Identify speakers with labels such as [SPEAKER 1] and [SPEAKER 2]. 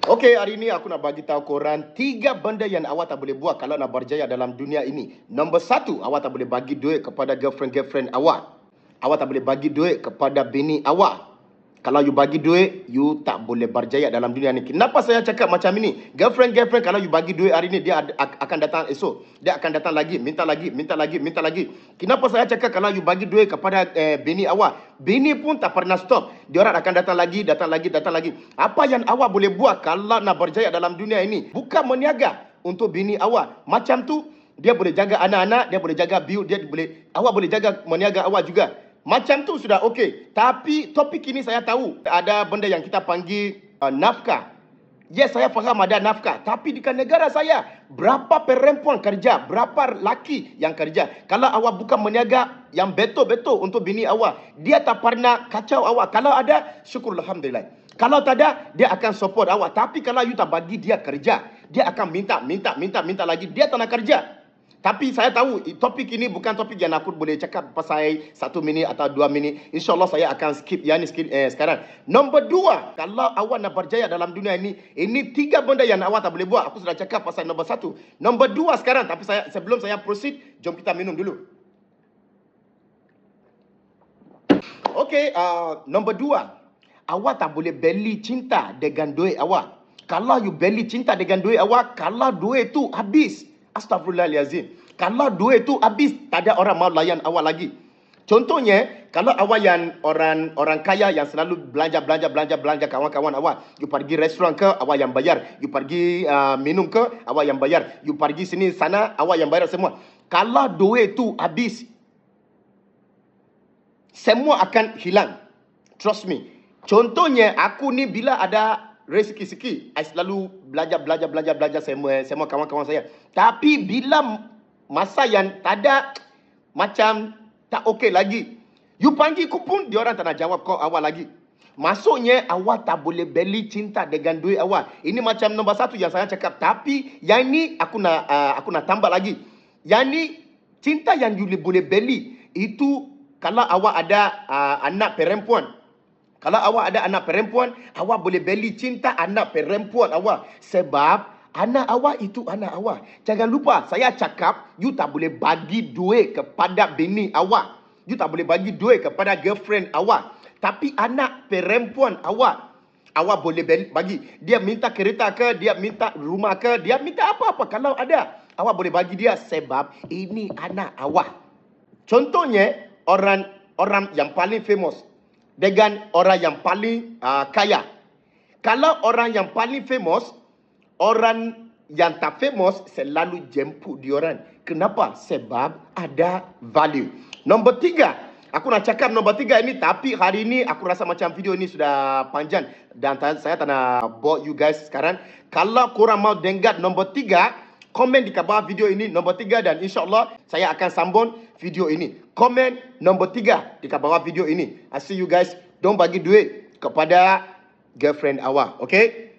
[SPEAKER 1] Okey, hari ini aku nak bagi tahu korang 3 benda yang awak tak boleh buat kalau nak berjaya dalam dunia ini. Nombor 1, awak tak boleh bagi duit kepada girlfriend awak. Awak tak boleh bagi duit kepada bini awak. Kalau you bagi duit, you tak boleh berjaya dalam dunia ni. Kenapa saya cakap macam ini? Girlfriend, kalau you bagi duit hari ni, dia akan datang esok. Dia akan datang lagi, minta lagi. Kenapa saya cakap kalau you bagi duit kepada bini awak? Bini pun tak pernah stop. Dia orang akan datang lagi. Apa yang awak boleh buat kalau nak berjaya dalam dunia ini? Bukan meniaga untuk bini awak. Macam tu, dia boleh jaga anak-anak, dia boleh jaga bil, awak boleh jaga meniaga awak juga. Macam tu sudah okey. Tapi topik ini saya tahu ada benda yang kita panggil nafkah. Yes, saya faham ada nafkah. Tapi di negara saya, berapa perempuan kerja, berapa laki yang kerja. Kalau awak bukan meniaga yang betul-betul untuk bini awak, dia tak pernah kacau awak. Kalau ada, syukur alhamdulillah. Kalau tak ada, dia akan support awak. Tapi kalau you tak bagi dia kerja, dia akan minta lagi. Dia tak nak kerja. Tapi saya tahu topik ini bukan topik yang aku boleh cakap pasal 1 minit atau 2 minit. InsyaAllah saya akan skip yang ni sekarang. Nombor 2, kalau awak nak berjaya dalam dunia ini 3 benda yang awak tak boleh buat. Aku sudah cakap pasal nombor 1. Nombor 2 sekarang, tapi sebelum saya proceed, jom kita minum dulu. Okey, nombor 2. Awak tak boleh beli cinta dengan duit awak. Kalau you beli cinta dengan duit awak, kalau duit tu habis, astagfirullahalazim. Kalau duit tu habis, tak ada orang mau layan awak lagi. Contohnya, kalau awak yang orang kaya yang selalu belanja kawan-kawan awak, you pergi restoran ke, awak yang bayar. You pergi minum ke, awak yang bayar. You pergi sini sana, awak yang bayar semua. Kalau duit tu habis, semua akan hilang. Trust me. Contohnya, aku ni bila ada rezeki, I selalu belajar semua kawan-kawan saya. Tapi bila masa yang tak ada, macam tak okey lagi, you panggil aku pun, dia orang tak nak jawab kau awak lagi. Maksudnya, awak tak boleh beli cinta dengan duit awak. Ini macam nombor 1 yang saya cakap. Tapi, yang ni aku nak tambah lagi. Yang ni, cinta yang you boleh beli, itu kalau awak ada anak perempuan. Kalau awak ada anak perempuan, awak boleh beli cinta anak perempuan awak. Sebab anak awak itu anak awak. Jangan lupa, saya cakap, you tak boleh bagi duit kepada bini awak. You tak boleh bagi duit kepada girlfriend awak. Tapi anak perempuan awak boleh bagi. Dia minta kereta ke, dia minta rumah ke, dia minta apa-apa. Kalau ada, awak boleh bagi dia sebab ini anak awak. Contohnya, orang yang paling famous dengan orang yang paling kaya. Kalau orang yang paling famous, orang yang tak famous selalu jemput diorang. Kenapa? Sebab ada value. Nombor 3. Aku nak cakap nombor 3 ini, tapi hari ini aku rasa macam video ini sudah panjang. Dan saya tak nak bore you guys sekarang. Kalau korang mau dengar nombor 3, komen di bawah video ini nombor 3 dan insyaAllah saya akan sambung video ini. Komen nombor 3 di bawah video ini. I see you guys. Don't bagi duit kepada girlfriend awak. Okay?